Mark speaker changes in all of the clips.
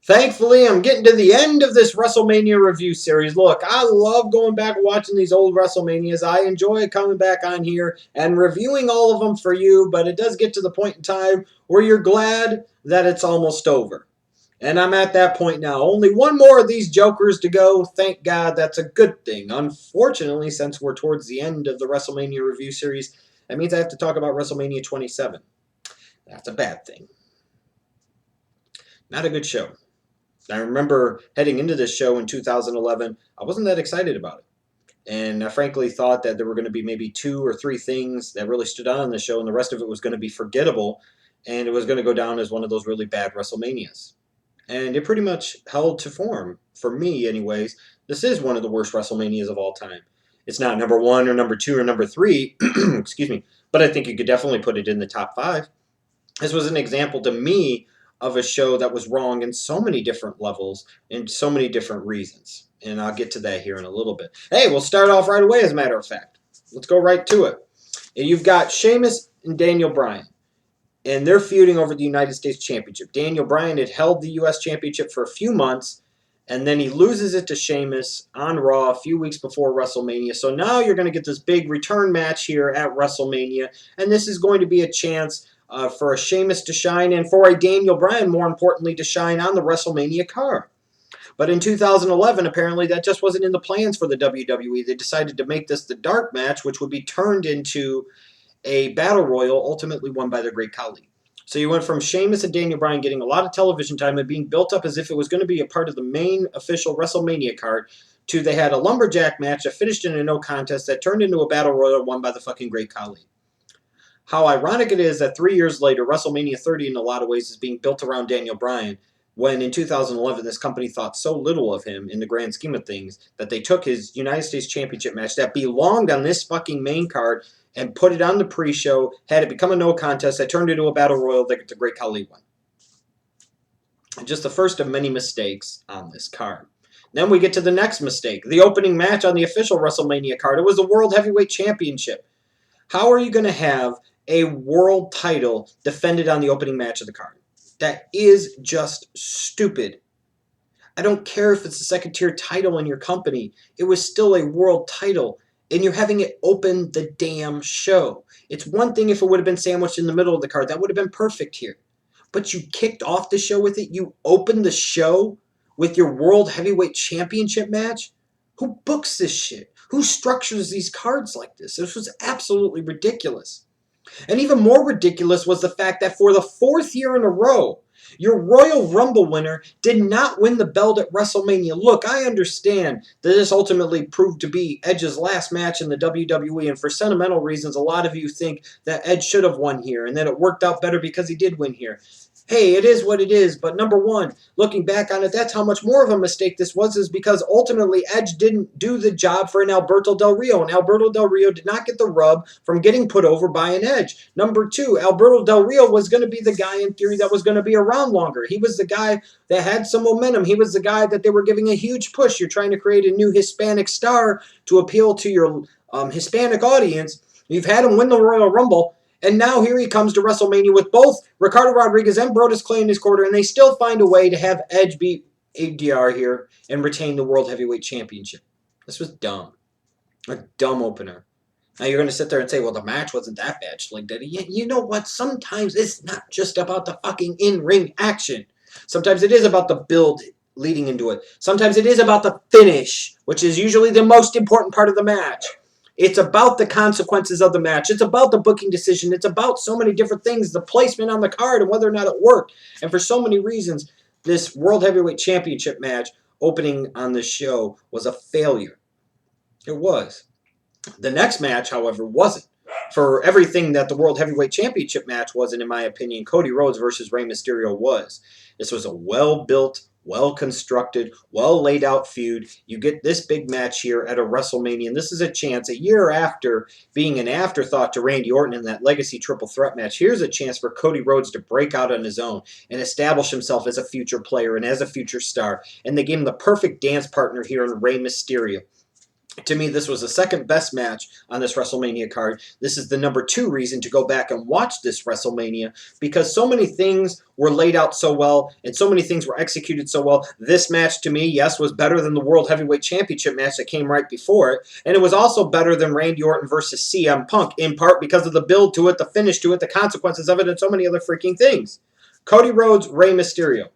Speaker 1: Thankfully, I'm getting to the end of this WrestleMania review series. Look, I love going back and watching these old WrestleManias. I enjoy coming back on here and reviewing all of them for you, but it does get to the point in time where you're glad that it's almost over. And I'm at that point now. Only one more of these jokers to go. Thank God, that's a good thing. Unfortunately, since we're towards the end of the WrestleMania review series, that means I have to talk about WrestleMania 27. That's a bad thing. Not a good show. I remember heading into this show in 2011, I wasn't that excited about it. And I frankly thought that there were going to be maybe 2 or 3 things that really stood out on the show, and the rest of it was going to be forgettable, and it was going to go down as one of those really bad WrestleManias. And it pretty much held to form, for me anyways. This is one of the worst WrestleManias of all time. It's not number 1 or number 2 or number 3, excuse me, but I think you could definitely put it in the top 5. This was an example to me of a show that was wrong in so many different levels and so many different reasons. And I'll get to that here in a little bit. Hey, we'll start off right away, as a matter of fact. Let's go right to it. And you've got Sheamus and Daniel Bryan, and they're feuding over the United States Championship. Daniel Bryan had held the U.S. Championship for a few months, and then he loses it to Sheamus on Raw a few weeks before WrestleMania. So now you're going to get this big return match here at WrestleMania, and this is going to be a chance for a Sheamus to shine, and for a Daniel Bryan, more importantly, to shine on the WrestleMania card. But in 2011, apparently that just wasn't in the plans for the WWE. They decided to make this the dark match, which would be turned into a battle royal, ultimately won by their Great Khali. So you went from Sheamus and Daniel Bryan getting a lot of television time and being built up as if it was going to be a part of the main official WrestleMania card, to they had a lumberjack match that finished in a no contest that turned into a battle royal won by the fucking Great Khali. How ironic it is that 3 years later, WrestleMania 30 in a lot of ways is being built around Daniel Bryan, when in 2011 this company thought so little of him in the grand scheme of things that they took his United States Championship match that belonged on this fucking main card and put it on the pre-show, had it become a no contest that turned into a battle royal that the Great Khali won. Just the first of many mistakes on this card. Then we get to the next mistake, the opening match on the official WrestleMania card. It was the World Heavyweight Championship. How are you going to have a world title defended on the opening match of the card? That is just stupid. I don't care if it's a second-tier title in your company. It was still a world title, and you're having it open the damn show. It's one thing if it would have been sandwiched in the middle of the card. That would have been perfect here. But you kicked off the show with it. You opened the show with your World Heavyweight Championship match. Who books this shit? Who structures these cards like this? This was absolutely ridiculous. And even more ridiculous was the fact that for the 4th year in a row, your Royal Rumble winner did not win the belt at WrestleMania. Look, I understand that this ultimately proved to be Edge's last match in the WWE, and for sentimental reasons, a lot of you think that Edge should have won here, and that it worked out better because he did win here. Hey, it is what it is, but number one, looking back on it, that's how much more of a mistake this was, is because ultimately Edge didn't do the job for an Alberto Del Rio, and Alberto Del Rio did not get the rub from getting put over by an Edge. Number two, Alberto Del Rio was going to be the guy in theory that was going to be around longer. He was the guy that had some momentum. He was the guy that they were giving a huge push. You're trying to create a new Hispanic star to appeal to your Hispanic audience. You've had him win the Royal Rumble. And now here he comes to WrestleMania with both Ricardo Rodriguez and Brodus Clay in his quarter, and they still find a way to have Edge beat ADR here and retain the World Heavyweight Championship. This was dumb. A dumb opener. Now you're going to sit there and say, well, the match wasn't that bad. Like, you know what? Sometimes it's not just about the fucking in-ring action. Sometimes it is about the build leading into it. Sometimes it is about the finish, which is usually the most important part of the match. It's about the consequences of the match. It's about the booking decision. It's about so many different things, the placement on the card and whether or not it worked. And for so many reasons, this World Heavyweight Championship match opening on the show was a failure. It was. The next match, however, wasn't. For everything that the World Heavyweight Championship match wasn't, in my opinion, Cody Rhodes versus Rey Mysterio was. This was a well-built, well-constructed, well-laid-out feud. You get this big match here at a WrestleMania, and this is a chance, a year after being an afterthought to Randy Orton in that legacy triple threat match, here's a chance for Cody Rhodes to break out on his own and establish himself as a future player and as a future star. And they gave him the perfect dance partner here in Rey Mysterio. To me, this was the second best match on this WrestleMania card. This is the number 2 reason to go back and watch this WrestleMania because so many things were laid out so well and so many things were executed so well. This match, to me, yes, was better than the World Heavyweight Championship match that came right before it. And it was also better than Randy Orton versus CM Punk, in part because of the build to it, the finish to it, the consequences of it, and so many other freaking things. Cody Rhodes, Rey Mysterio.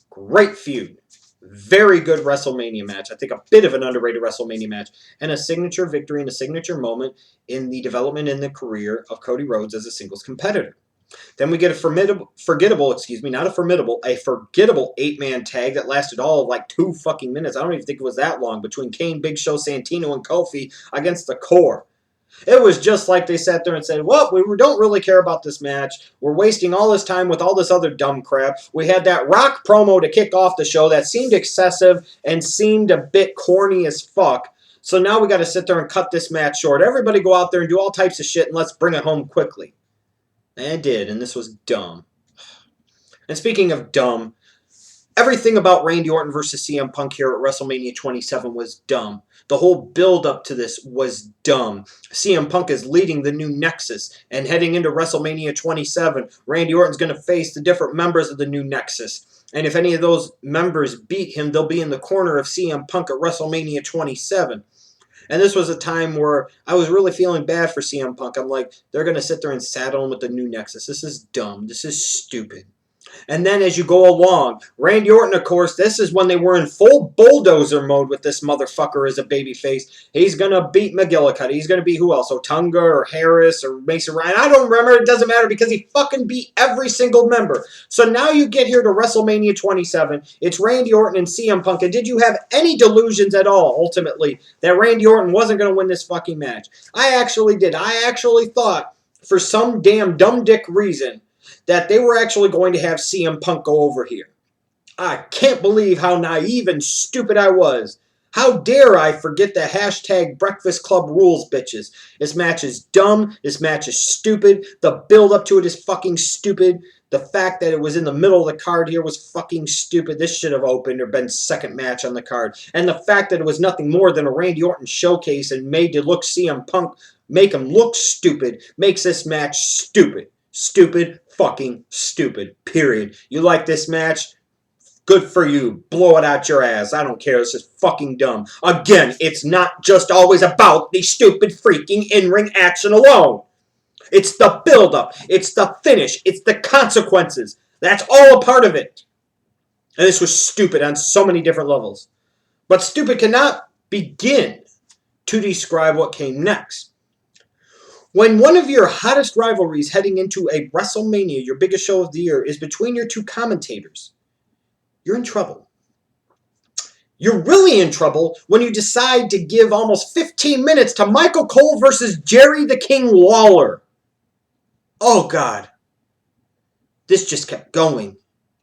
Speaker 1: Great feud. Very good WrestleMania match. I think a bit of an underrated WrestleMania match. And a signature victory and a signature moment in the development in the career of Cody Rhodes as a singles competitor. Then we get a forgettable 8-man tag that lasted all of like 2 fucking minutes. I don't even think it was that long between Kane, Big Show, Santino, and Kofi against the Core. It was just like they sat there and said, well, we don't really care about this match. We're wasting all this time with all this other dumb crap. We had that Rock promo to kick off the show that seemed excessive and seemed a bit corny as fuck. So now we got to sit there and cut this match short. Everybody go out there and do all types of shit and let's bring it home quickly. And it did, and this was dumb. And speaking of dumb, everything about Randy Orton versus CM Punk here at WrestleMania 27 was dumb. The whole build-up to this was dumb. CM Punk is leading the new Nexus, and heading into WrestleMania 27, Randy Orton's going to face the different members of the new Nexus. And if any of those members beat him, they'll be in the corner of CM Punk at WrestleMania 27. And this was a time where I was really feeling bad for CM Punk. I'm like, they're going to sit there and saddle him with the new Nexus. This is dumb. This is stupid. And then as you go along, Randy Orton, of course, this is when they were in full bulldozer mode with this motherfucker as a babyface. He's going to beat McGillicuddy. He's going to beat who else? Otunga or Harris or Mason Ryan. I don't remember. It doesn't matter because he fucking beat every single member. So now you get here to WrestleMania 27. It's Randy Orton and CM Punk. And did you have any delusions at all, ultimately, that Randy Orton wasn't going to win this fucking match? I actually did. I actually thought, for some damn dumb dick reason, that they were actually going to have CM Punk go over here. I can't believe how naive and stupid I was. How dare I forget the hashtag Breakfast Club rules, bitches. This match is dumb. This match is stupid. The build up to it is fucking stupid. The fact that it was in the middle of the card here was fucking stupid. This should have opened or been second match on the card. And the fact that it was nothing more than a Randy Orton showcase and made to look CM Punk, make him look stupid, makes this match stupid. Stupid, fucking stupid, period. You like this match? Good for you. Blow it out your ass. I don't care. This is fucking dumb. Again, it's not just always about the stupid freaking in-ring action alone. It's the build-up. It's the finish. It's the consequences. That's all a part of it. And this was stupid on so many different levels. But stupid cannot begin to describe what came next. When one of your hottest rivalries heading into a WrestleMania, your biggest show of the year, is between your two commentators, you're in trouble. You're really in trouble when you decide to give almost 15 minutes to Michael Cole versus Jerry the King Lawler. Oh, God. This just kept going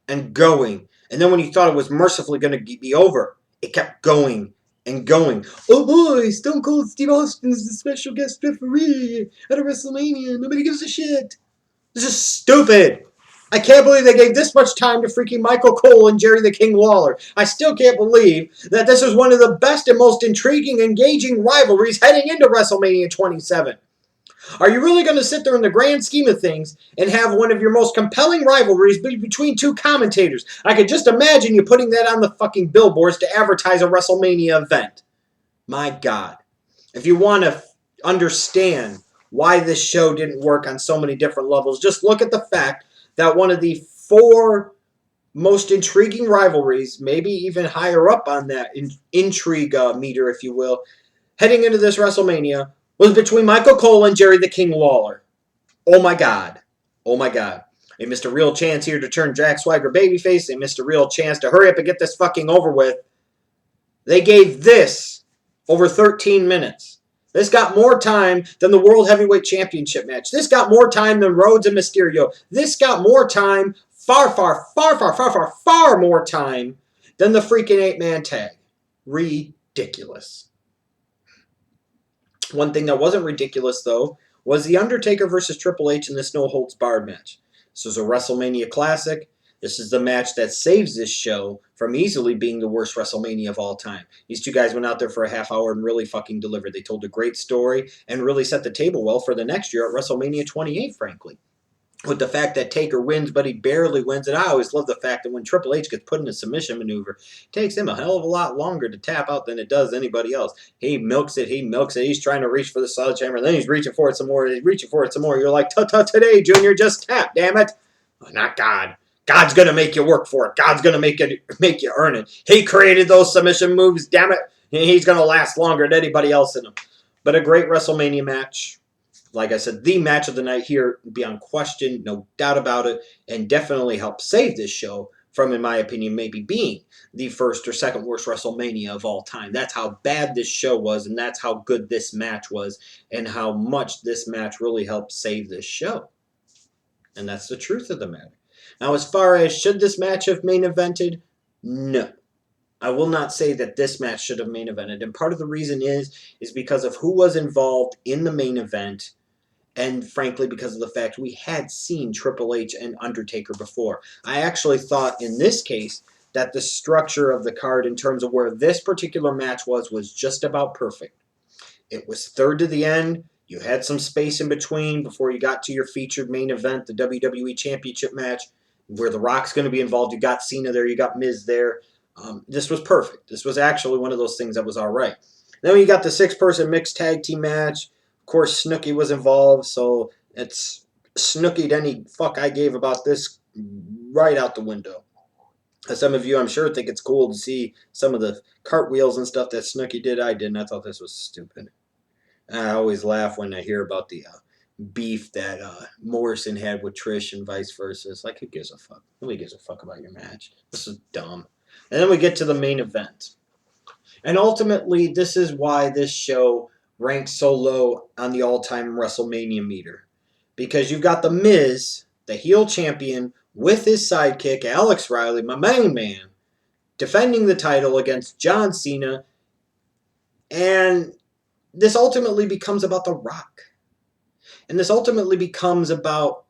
Speaker 1: and going. And then when you thought it was mercifully going to be over, it kept going and going. Oh boy, Stone Cold Steve Austin is the special guest referee at a WrestleMania. Nobody gives a shit. This is stupid. I can't believe they gave this much time to freaking Michael Cole and Jerry the King Lawler. I still can't believe that this is one of the best and most intriguing, engaging rivalries heading into WrestleMania 27. Are you really going to sit there in the grand scheme of things and have one of your most compelling rivalries be between two commentators? I could just imagine you putting that on the fucking billboards to advertise a WrestleMania event. My God. If you want to understand why this show didn't work on so many different levels, just look at the fact that one of the 4 most intriguing rivalries, maybe even higher up on that intrigue meter, if you will, heading into this WrestleMania, was between Michael Cole and Jerry the King Lawler. Oh my God. Oh my God. They missed a real chance here to turn Jack Swagger babyface. They missed a real chance to hurry up and get this fucking over with. They gave this over 13 minutes. This got more time than the World Heavyweight Championship match. This got more time than Rhodes and Mysterio. This got more time, far more time than the freaking 8-man tag. Ridiculous. One thing that wasn't ridiculous, though, was the Undertaker versus Triple H in this no-holds-barred match. This was a WrestleMania classic. This is the match that saves this show from easily being the worst WrestleMania of all time. These two guys went out there for a half hour and really fucking delivered. They told a great story and really set the table well for the next year at WrestleMania 28, frankly. With the fact that Taker wins, but he barely wins. And I always love the fact that when Triple H gets put in a submission maneuver, it takes him a hell of a lot longer to tap out than it does anybody else. He milks it. He's trying to reach for the sledgehammer. Then he's reaching for it some more. He's reaching for it some more. You're like, ta-ta today, Junior. Just tap, damn it. Oh, not God. God's going to make you work for it. God's going to make you earn it. He created those submission moves, damn it. He's going to last longer than anybody else in them. But a great WrestleMania match. Like I said, the match of the night here, beyond question, no doubt about it, and definitely helped save this show from, in my opinion, maybe being the first or second worst WrestleMania of all time. That's how bad this show was, and that's how good this match was, and how much this match really helped save this show. And that's the truth of the matter. Now, as far as should this match have main evented, no. I will not say that this match should have main evented, and part of the reason is because of who was involved in the main event. And frankly, because of the fact we had seen Triple H and Undertaker before. I actually thought in this case that the structure of the card in terms of where this particular match was just about perfect. It was third to the end. You had some space in between before you got to your featured main event, the WWE Championship match, where The Rock's going to be involved. You got Cena there. You got Miz there. This was perfect. This was actually one of those things that was all right. Then you got the 6-person mixed tag team match. Of course, Snooki was involved, so it's Snookied any fuck I gave about this right out the window. Some of you, I'm sure, think it's cool to see some of the cartwheels and stuff that Snooki did. I didn't. I thought this was stupid. I always laugh when I hear about the beef that Morrison had with Trish and vice versa. It's like, who gives a fuck? Nobody gives a fuck about your match. This is dumb. And then we get to the main event. And ultimately, this is why this show ranks so low on the all-time WrestleMania meter. Because you've got The Miz, the heel champion, with his sidekick, Alex Riley, my main man, defending the title against John Cena. And this ultimately becomes about The Rock. And this ultimately becomes about,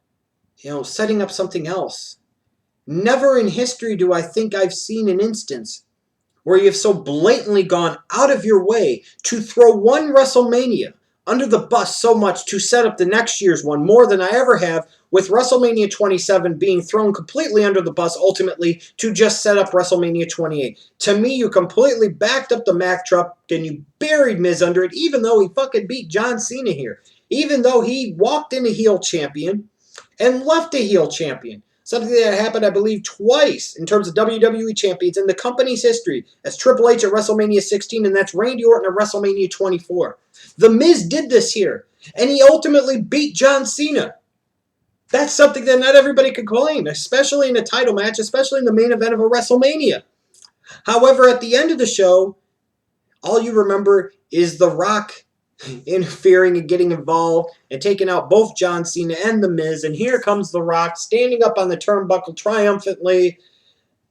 Speaker 1: setting up something else. Never in history do I think I've seen an instance where you've so blatantly gone out of your way to throw one WrestleMania under the bus so much to set up the next year's one, more than I ever have, with WrestleMania 27 being thrown completely under the bus ultimately to just set up WrestleMania 28. To me, you completely backed up the Mack truck and you buried Miz under it, even though he fucking beat John Cena here. Even though he walked in a heel champion and left a heel champion. Something that happened, I believe, twice in terms of WWE champions in the company's history. That's Triple H at WrestleMania 16, and that's Randy Orton at WrestleMania 24. The Miz did this here, and he ultimately beat John Cena. That's something that not everybody could claim, especially in a title match, especially in the main event of a WrestleMania. However, at the end of the show, all you remember is The Rock interfering and getting involved and taking out both John Cena and The Miz. And here comes The Rock standing up on the turnbuckle triumphantly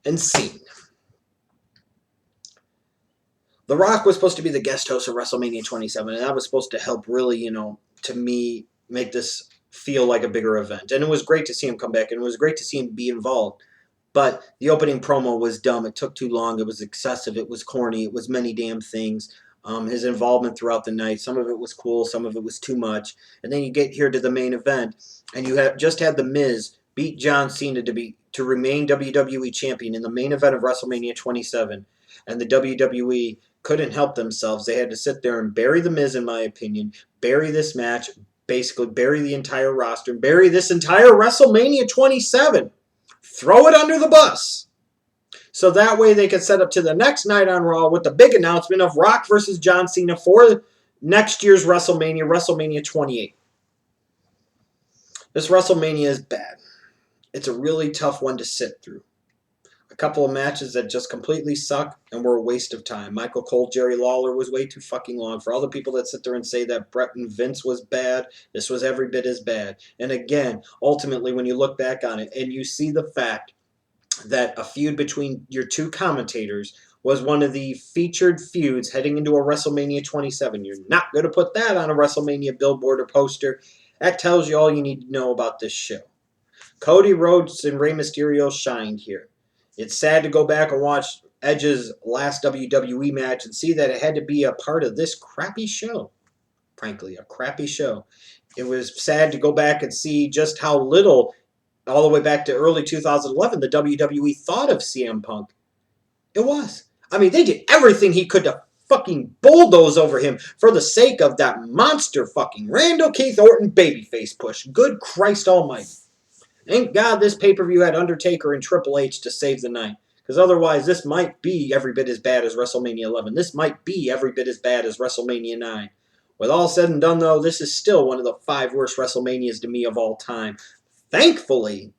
Speaker 1: and scene. The Rock was supposed to be the guest host of WrestleMania 27, and that was supposed to help really, to me, make this feel like a bigger event. And it was great to see him come back, and it was great to see him be involved. But the opening promo was dumb. It took too long. It was excessive. It was corny. It was many damn things. His involvement throughout the night, some of it was cool, some of it was too much. And then you get here to the main event, and you have just had The Miz beat John Cena to remain WWE champion in the main event of WrestleMania 27. And the WWE couldn't help themselves. They had to sit there and bury The Miz, in my opinion, bury this match, basically bury the entire roster, and bury this entire WrestleMania 27. Throw it under the bus. So that way they could set up to the next night on Raw with the big announcement of Rock versus John Cena for next year's WrestleMania, WrestleMania 28. This WrestleMania is bad. It's a really tough one to sit through. A couple of matches that just completely suck and were a waste of time. Michael Cole, Jerry Lawler was way too fucking long. For all the people that sit there and say that Brett and Vince was bad, this was every bit as bad. And again, ultimately, when you look back on it and you see the fact that a feud between your two commentators was one of the featured feuds heading into a WrestleMania 27. You're not going to put that on a WrestleMania billboard or poster. That tells you all you need to know about this show. Cody Rhodes and Rey Mysterio shined here. It's sad to go back and watch Edge's last WWE match and see that it had to be a part of this crappy show. Frankly, a crappy show. It was sad to go back and see just how little, all the way back to early 2011, the WWE thought of CM Punk. It was. I mean, they did everything he could to fucking bulldoze over him for the sake of that monster fucking Randall Keith Orton babyface push. Good Christ almighty. Thank God this pay-per-view had Undertaker and Triple H to save the night. Because otherwise, this might be every bit as bad as WrestleMania 11. This might be every bit as bad as WrestleMania 9. With all said and done, though, this is still one of the 5 worst WrestleManias to me of all time. Thankfully,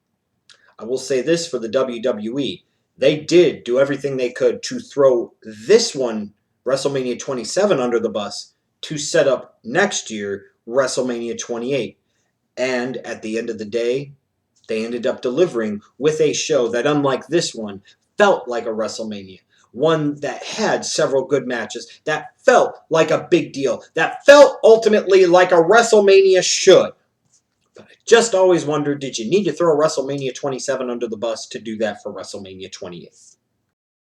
Speaker 1: I will say this for the WWE. They did do everything they could to throw this one, WrestleMania 27, under the bus to set up next year, WrestleMania 28. And at the end of the day, they ended up delivering with a show that, unlike this one, felt like a WrestleMania. One that had several good matches, that felt like a big deal, that felt ultimately like a WrestleMania should. But I just always wondered, did you need to throw WrestleMania 27 under the bus to do that for WrestleMania 28?